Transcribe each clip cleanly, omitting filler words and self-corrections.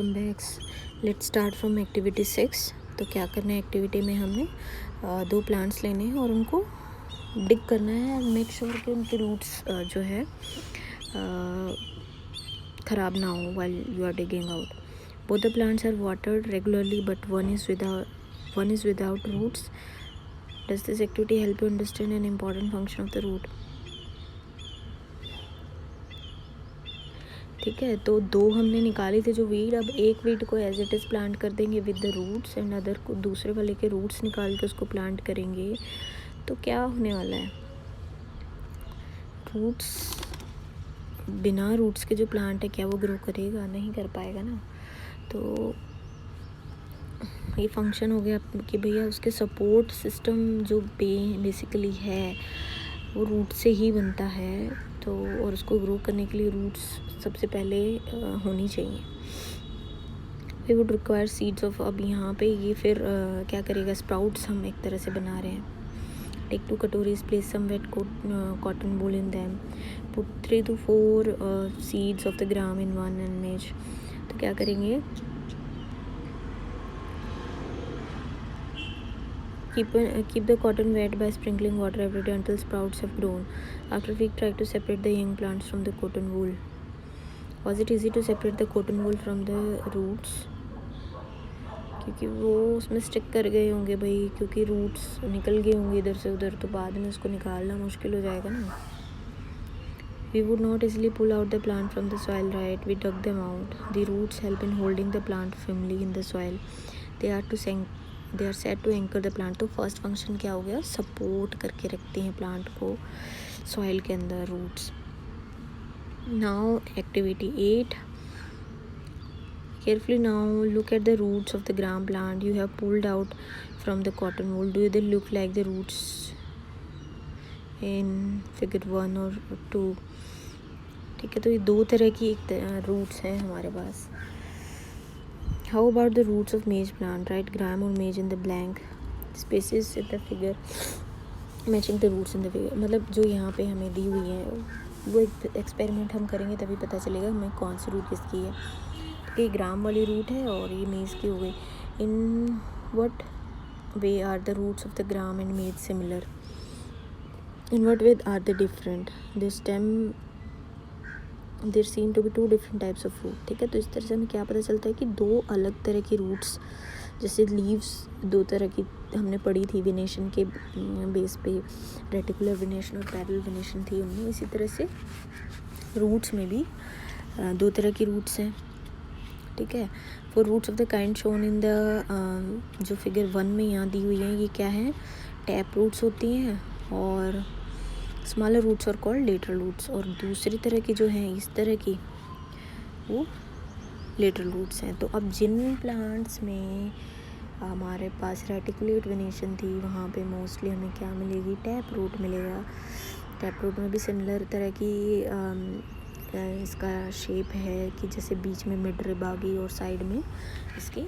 Welcome back. Let's start from activity 6। तो क्या करना है एक्टिविटी में, हमने 2 प्लांट्स लेने हैं और उनको डिग करना है। मेक श्योर कि उनके रूट्स जो है ख़राब ना हो while you are digging out. Both the plants are watered regularly but one is without roots. Does this activity help you understand an important function of the root. ठीक है, तो 2 हमने निकाली थे जो वीड। अब एक वीड को एज इट इज़ प्लांट कर देंगे with the roots and other को दूसरे वाले के रूट्स निकाल के उसको प्लांट करेंगे। तो क्या होने वाला है, रूट्स, बिना रूट्स के जो प्लांट है क्या वो ग्रो करेगा? नहीं कर पाएगा ना। तो ये फंक्शन हो गया कि भैया उसके सपोर्ट सिस्टम जो बेसिकली है वो रूट से ही बनता है। तो और उसको ग्रो करने के लिए रूट्स सबसे पहले होनी चाहिए। We would require seeds of, अब यहाँ पे ये फिर क्या करेगा, स्प्राउट्स हम एक तरह से बना रहे हैं। Take 2 katoris, place some wet cotton wool in them, put 3 to 4 seeds of the gram in one image। तो क्या करेंगे, keep the cotton wet by sprinkling water every day until sprouts have grown. After a week, try to separate the young plants from the cotton wool. Was it easy to separate the cotton wool from the roots? क्योंकि वो उसमें stick कर गए होंगे भाई, क्योंकि roots निकल गए होंगे इधर से उधर, तो बाद में उसको निकालना मुश्किल हो जाएगा ना। We would not easily pull out the plant from the soil, right? We dug them out. The roots help in holding the plant firmly in the soil. They are set to anchor the plant। तो first function क्या हो गया, support करके रखते हैं plant को soil के अंदर, roots. Now activity 8। Carefully now look at the roots of the gram plant you have pulled out from the cotton wool. Do they look like the roots in figure 1 or 2? ठीक है, तो ये 2 तरह की roots हैं हमारे पास। How about the roots of maize plant? Write gram or maize in the blank spaces in the figure matching the roots in the figure। मतलब जो यहाँ पे हमें दी हुई है वो एक एक्सपेरिमेंट हम करेंगे तभी पता चलेगा हमें कौन सी रूट किसकी है। ये ग्राम वाली रूट है और ये मेज़ की हो गई। In what way are the roots of the gram and maize similar? In what way are the different? The stem, there seem to be 2 different types of root. ठीक है, तो इस तरह से हमें क्या पता चलता है कि 2 अलग तरह की रूट्स, जैसे लीव्स 2 तरह की हमने पढ़ी थी वेनेशन के बेस पे, रेटिकुलर वेनेशन और पैरेलल वेनेशन थी उनमें, इसी तरह से रूट्स में भी 2 तरह की रूट्स हैं। ठीक है, for roots of the kind shown in the, जो फिगर 1 में यहाँ दी हुई है, ये क्या है, टैप रूट्स होती हैं, और स्मॉलर रूट्स और कॉल्ड लेटरल रूट्स। और दूसरी तरह की जो हैं इस तरह की, वो लेटरल रूट्स हैं। तो अब जिन प्लांट्स में हमारे पास रेटिकुलेट वेनेशन थी वहाँ पे मोस्टली हमें क्या मिलेगी, टैप रूट मिलेगा। टैप रूट में भी सिमिलर तरह की इसका शेप है कि जैसे बीच में मिड रिब आ गई और साइड में इसकी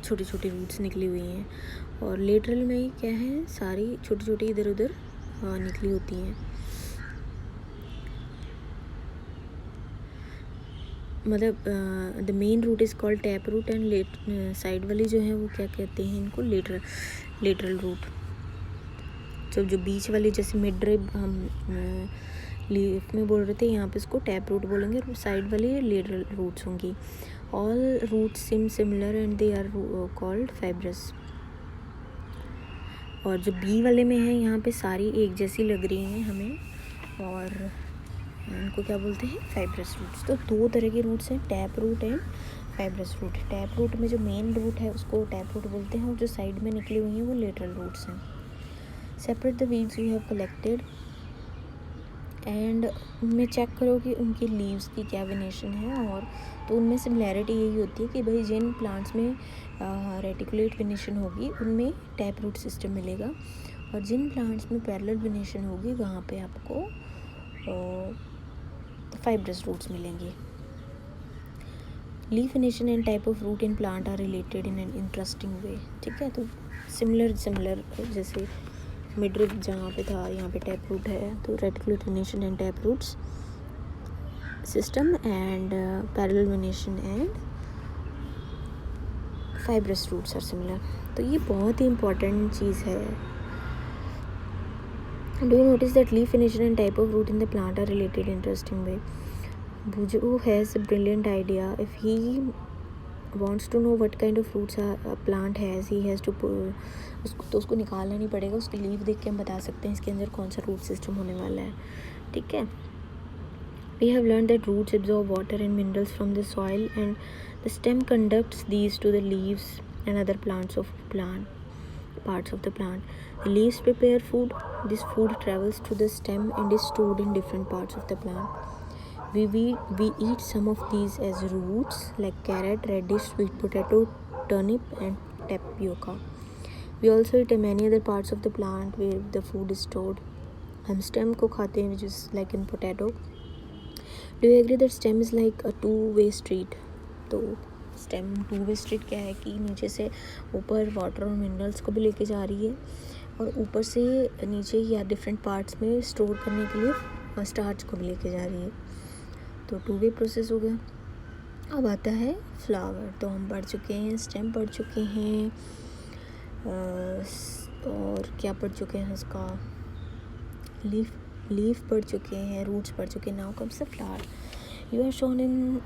छोटी छोटी रूट्स निकली हुई हैं। और लेटरल में क्या है, सारी छोटी छोटी इधर उधर निकली होती हैं। मतलब the main root is called tap root and side वाली जो है वो क्या कहते हैं, इनको लेटरल रूट। जो बीच वाली जैसे मिड रिब हम लीफ में बोल रहे थे, यहाँ पे इसको टैप रूट बोलेंगे, और साइड वाली लेटरल रूट्स होंगी। All roots sim similar and they are called fibrous. और जो बी वाले में है यहाँ पे सारी एक जैसी लग रही हैं हमें, और इनको क्या बोलते हैं, फाइब्रस रूट्स। तो 2 तरह के रूट्स हैं, tap root and fibrous root. Tap root में जो मेन रूट है उसको टैप रूट बोलते हैं, और जो साइड में निकली हुई हैं वो लेटरल रूट्स हैं। Separate the weeds you have collected and उनमें चेक करो कि उनकी लीव्स की क्या वेनेशन है। और तो उनमें सिमिलैरिटी यही होती है कि भाई जिन प्लांट्स में रेटिकुलेट वेनेशन होगी उनमें टैप रूट सिस्टम मिलेगा, और जिन प्लांट्स में पैरेलल वेनेशन होगी वहाँ पे आपको फाइब्रस रूट्स मिलेंगे। Leaf venation and type of root in plant are related in an interesting way. ठीक है, तो सिमिलर जैसे मिड रिब जहाँ पे था यहाँ पे टैप रूट है, तो reticulate venation and tap roots system and parallel venation and fibrous roots are similar. तो ये बहुत ही important चीज़ है. Do you notice that leaf venation and type of root in the plant are related in interesting way? Buju has a brilliant idea. If he wants to know what kind of roots a plant has, he has to उसको निकालना नहीं पड़ेगा, उसकी leaf देख के हम बता सकते हैं इसके अंदर कौन सा रूट सिस्टम होने वाला है. ठीक है. We have learned that roots absorb water and minerals from the soil and the stem conducts these to the leaves and other parts of the plant. The leaves prepare food. This food travels to the stem and is stored in different parts of the plant. We eat some of these as roots like carrot, radish, sweet potato, turnip and tapioca. We also eat many other parts of the plant where the food is stored. हम stem को खाते हैं, which is like in potato. Do you agree that stem is like a two-way street? तो stem two-way street क्या है कि नीचे से ऊपर वाटर और मिनरल्स को भी लेके जा रही है और ऊपर से नीचे या डिफरेंट पार्ट्स में स्टोर करने के लिए स्टार्च को भी लेके जा रही है. तो टू-वे प्रोसेस हो गया. अब आता है फ्लावर. तो हम पढ़ चुके हैं, स्टेम पढ़ चुके हैं और क्या पढ़ चुके हैं, उसका लीफ पढ़ चुके हैं, रूट्स पढ़ चुके हैं. Now comes the flower. You are shown in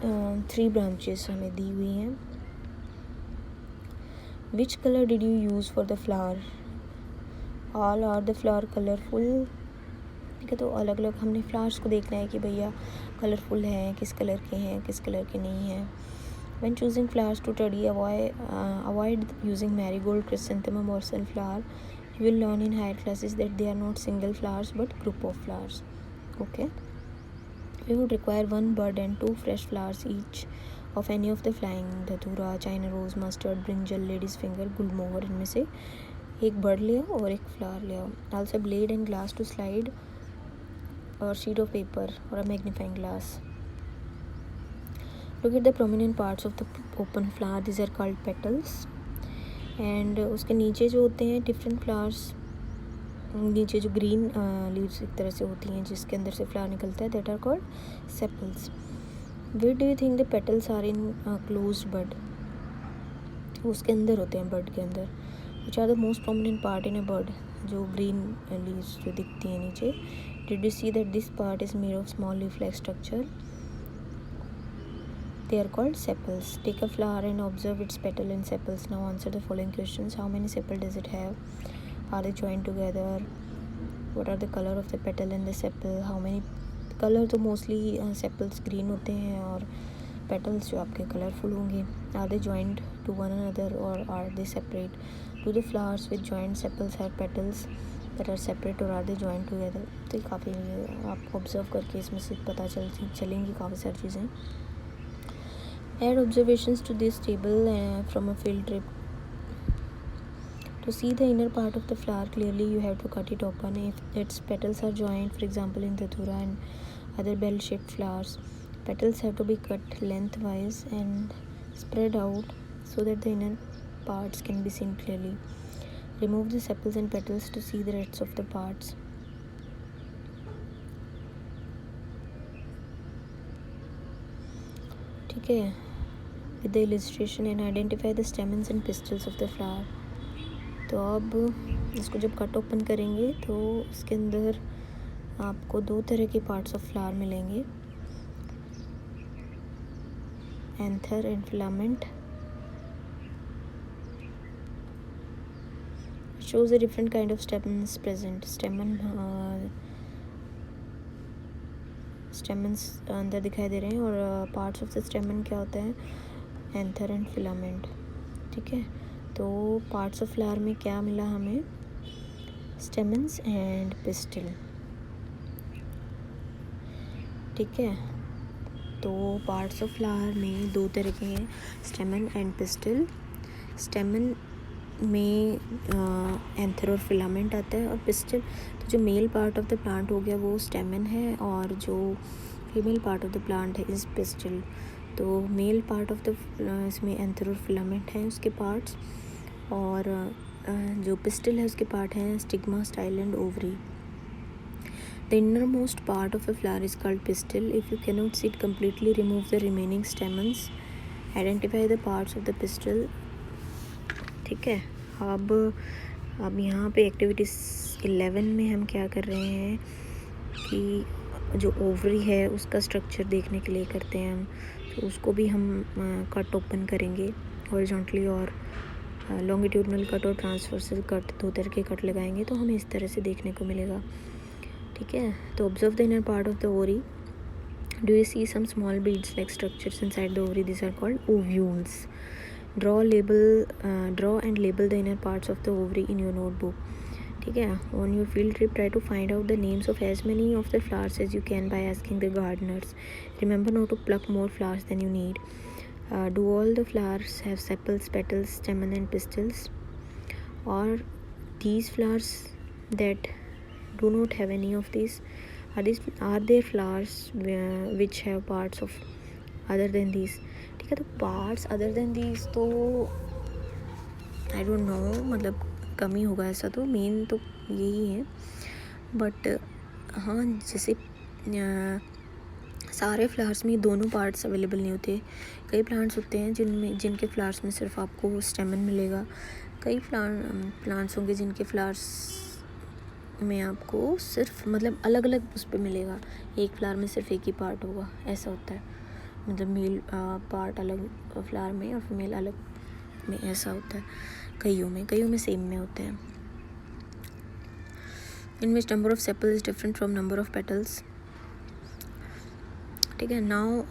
3 branches हमें दी हुई हैं. Which colour did you use for the flower? All are the flower colourful. ठीक है. तो अलग अलग हमने फ्लावर्स को देखना है कि भैया कलरफुल हैं, किस कलर के हैं, किस कलर के नहीं हैं. When choosing flowers to study, avoid using marigold, chrysanthemum or sunflower. You will learn in higher classes that they are not single flowers but group of flowers. Okay. We would require 1 bud and 2 fresh flowers each of any of the flying धतूरा, China rose, mustard, brinjal, lady's finger, गुलमोहर. इनमें से एक bird ले आओ और एक flower ले आओ. Also blade and glass to slide or sheet of paper or a magnifying glass. Look at the prominent parts of the open flower. These are called petals. And उसके नीचे जो होते हैं डिफरेंट फ्लावर्स, नीचे जो green leaves एक तरह से होती हैं जिसके अंदर से फ्लावर निकलता है, that are called sepals. Where do you think the petals are in closed bud? उसके अंदर होते हैं, बड के अंदर. Which are the most prominent part in a bud? जो ग्रीन लीव्स जो दिखती हैं नीचे. Did you see that this part is made of small leaf like structure? They are called sepals. Take a flower and observe its petal and sepals. Now answer the following questions. How many sepals does it have? Are they joined together? What are the color of the petal and the sepal? How many color? तो mostly sepals green होते हैं और petals जो आपके colorful होंगे. Are they joined to one another or are they separate? Do the flowers with joined sepals have petals that are separate or are they joined together? तो काफ़ी आप observe करके इसमें से पता चलेंगी काफ़ी सारी चीज़ें. Add observations to this table from a field trip. To see the inner part of the flower clearly, you have to cut it open. If its petals are joined, for example in Dhatura and other bell-shaped flowers, petals have to be cut lengthwise and spread out so that the inner parts can be seen clearly. Remove the sepals and petals to see the rest of the parts. ठीक है. With the illustration and identify the stamens and pistils of the flower. तो अब इसको जब cut open करेंगे तो इसके अंदर आपको 2 तरह के पार्ट्स ऑफ फ्लावर मिलेंगे, anther and filament. Shows a different kind of stamens present. Stamens अंदर दिखाई दे रहे हैं और पार्ट्स ऑफ द स्टेमन क्या होता है? Anther and filament. ठीक है. तो पार्ट्स ऑफ फ्लावर में क्या मिला हमें? Stamens and pistil. ठीक है. तो पार्ट्स ऑफ फ्लावर में 2 तरह के हैं, स्टेमन एंड पिस्टिल. स्टेमन में एंथर और फिलामेंट आता है और पिस्टिल. तो जो male part of the plant हो गया वो स्टेमन है और जो female part of the plant है इज़ पिस्टिल. तो मेल पार्ट ऑफ द इसमें एंथर और फिलामेंट हैं उसके पार्ट्स और जो पिस्टिल है उसके पार्ट हैं stigma, style and ovary. The innermost part of a flower is called pistil. If you cannot see it completely, remove the remaining stamens. Identify the parts of the pistil. ठीक है. अब यहाँ पे activities 11 में हम क्या कर रहे हैं कि जो ओवरी है उसका स्ट्रक्चर देखने के लिए करते हैं हम. तो उसको भी हम कट ओपन करेंगे हॉरिजॉन्टली और लॉन्गिट्यूडनल कट और ट्रांसवर्सल कट, 2 तरह के कट लगाएंगे तो हमें इस तरह से देखने को मिलेगा. ठीक है. तो observe the inner part of the ovary. Do you see some small beads like structures inside the ovary? This are called ovules. draw and label the inner parts of the ovary in your notebook. ठीक है. On your field trip, try to find out the names of as many of the flowers as you can by asking the gardeners. Remember not to pluck more flowers than you need. Do all the flowers have sepals, petals, stamen and pistils? Or these flowers that do not have any of these? Are there flowers which have parts of other than these? ठीक है. तो parts other than these तो I don't know, मतलब कम ही होगा ऐसा. तो main तो यही है. बट हाँ, जैसे सारे फ्लावर्स में दोनों पार्ट्स अवेलेबल नहीं होते. कई प्लांट्स होते हैं जिनके फ्लावर्स में सिर्फ आपको स्टेमन मिलेगा. कई प्लांट्स होंगे जिनके फ्लावर्स में आपको सिर्फ मतलब अलग अलग उस पर मिलेगा. एक फ्लावर में सिर्फ एक ही पार्ट होगा, ऐसा होता है. मतलब मेल पार्ट अलग फ्लावर में और फीमेल अलग में, ऐसा होता है. कईयों में सेम में होते हैं. In which number of sepal is different from number of petals. ठीक है. Now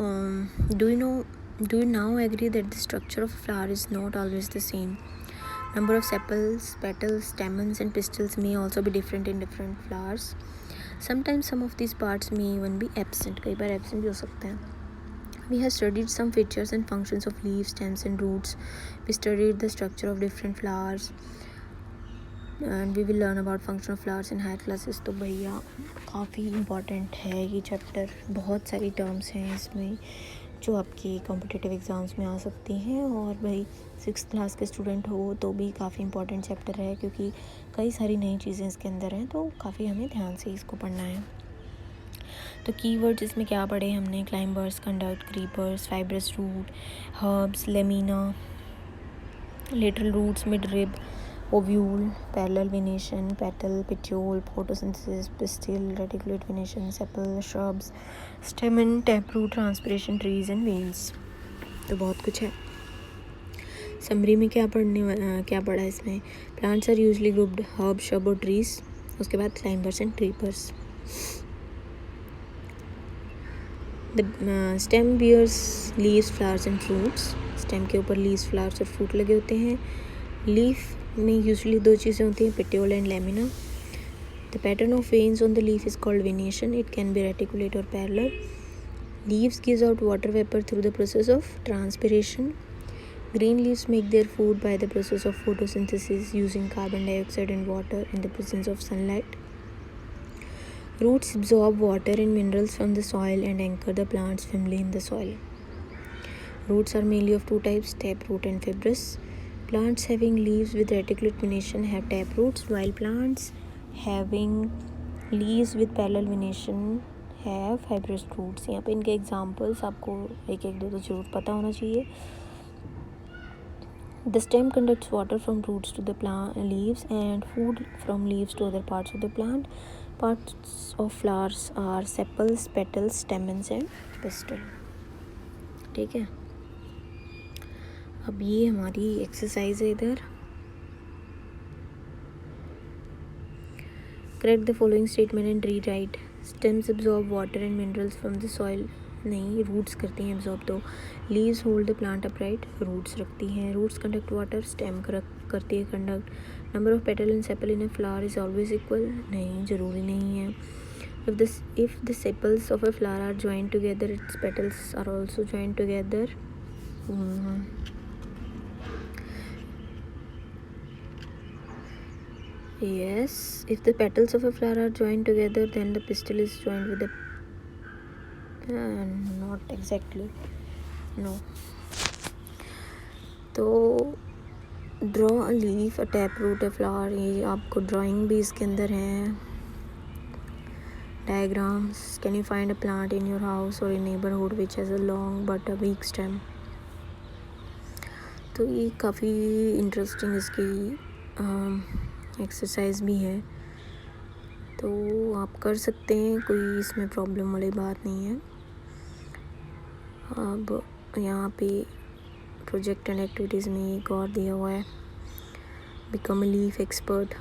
do you now agree that the structure of flower is not always the same. Number of sepals, petals, stamens and pistils may also be different in different flowers. Sometimes some of these parts may even be absent. कई बार absent भी हो सकते हैं. We have studied some features and functions of leaves, stems and roots. We studied the structure of different flowers. And we will learn about function of flowers in higher classes. तो भैया काफ़ी important है ये chapter. बहुत सारी terms हैं इसमें जो आपके कॉम्पिटिटिव एग्ज़ाम्स में आ सकती हैं. और भाई 6th क्लास के स्टूडेंट हो तो भी काफ़ी इंपॉर्टेंट चैप्टर है, क्योंकि कई सारी नई चीज़ें इसके अंदर हैं. तो काफ़ी हमें ध्यान से इसको पढ़ना है. तो कीवर्ड्स इसमें क्या पढ़े हमने? Climbers, conduct, creepers, fibrous root, herbs, lamina, lateral roots, mid rib, ovule, parallel venation, petal, petiole, photosynthesis, pistil, reticulate venation, sepal, shrubs, stamen, taproot, transpiration, trees and veins. तो बहुत कुछ है. समरी में क्या पढ़ा है इसमें? Plants are usually grouped herb, shrub और ट्रीज. उसके बाद climbers and creepers. The stem bears leaves, flowers and fruits. Stem के ऊपर लीव्स, फ्लावर्स और फ्रूट लगे होते हैं. लीफ में यूजली 2 चीज़ें होती हैं, petiole and lamina. The pattern of veins on the leaf is called venation. It can be reticulate और parallel. Leaves gives out water vapour through the process of transpiration. Green leaves make their food by the process of photosynthesis using carbon dioxide and water in the presence of sunlight. Roots absorb water and minerals from the soil and anchor the plants firmly in the soil. Roots are mainly of 2 types, taproot and fibrous. Plants having leaves with reticulate venation have taproots, while plants having leaves with parallel venation have fibrous roots. यहाँ पे इनके examples आपको एक दो तो जरूर पता होना चाहिए. The stem conducts water from roots to the plant leaves and food from leaves to other parts of the plant. Parts of flowers are sepals, petals, stamens and pistil. ठीक है. अब ये हमारी एक्सरसाइज है इधर. Correct the following statement and rewrite. Stems absorb water and minerals from the soil. नहीं, roots करती हैं एब्जॉर्ब. तो leaves hold the plant upright, roots रखती हैं. रूट्स कंडक्ट वाटर, स्टेम करती है conduct. Number of petal and sepal in a flower is always equal. नहीं, ज़रूरी नहीं है. If the sepals of a flower are joint together, its petals are also joint together. Yes, if the petals of a flower are joined together, then the pistil is joined with the not exactly, no. तो draw a leaf, a tap root, a flower, ये आपको drawing भी इसके अंदर है. Diagrams. Can you find a plant in your house or in neighborhood which has a long but a weak stem? तो ये काफ़ी इंटरेस्टिंग इसकी एक्सरसाइज भी है, तो आप कर सकते हैं, कोई इसमें प्रॉब्लम वाली बात नहीं है। अब यहाँ पे प्रोजेक्ट एंड एक्टिविटीज़ में एक और दिया हुआ है, become a leaf expert.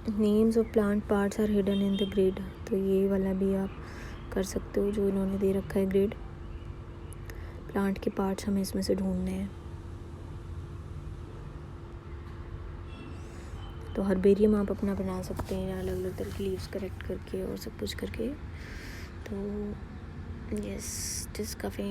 Names of plant parts are hidden in the grid, तो ये वाला भी आप कर सकते हो जो इन्होंने दे रखा है ग्रिड। प्लांट के पार्ट्स हमें इसमें से ढूंढने हैं। तो हर्बेरियम आप अपना बना सकते हैं अलग अलग तरह की लीव्स कलेक्ट करके और सब कुछ करके। तो यस, इट इज़ काफ़ी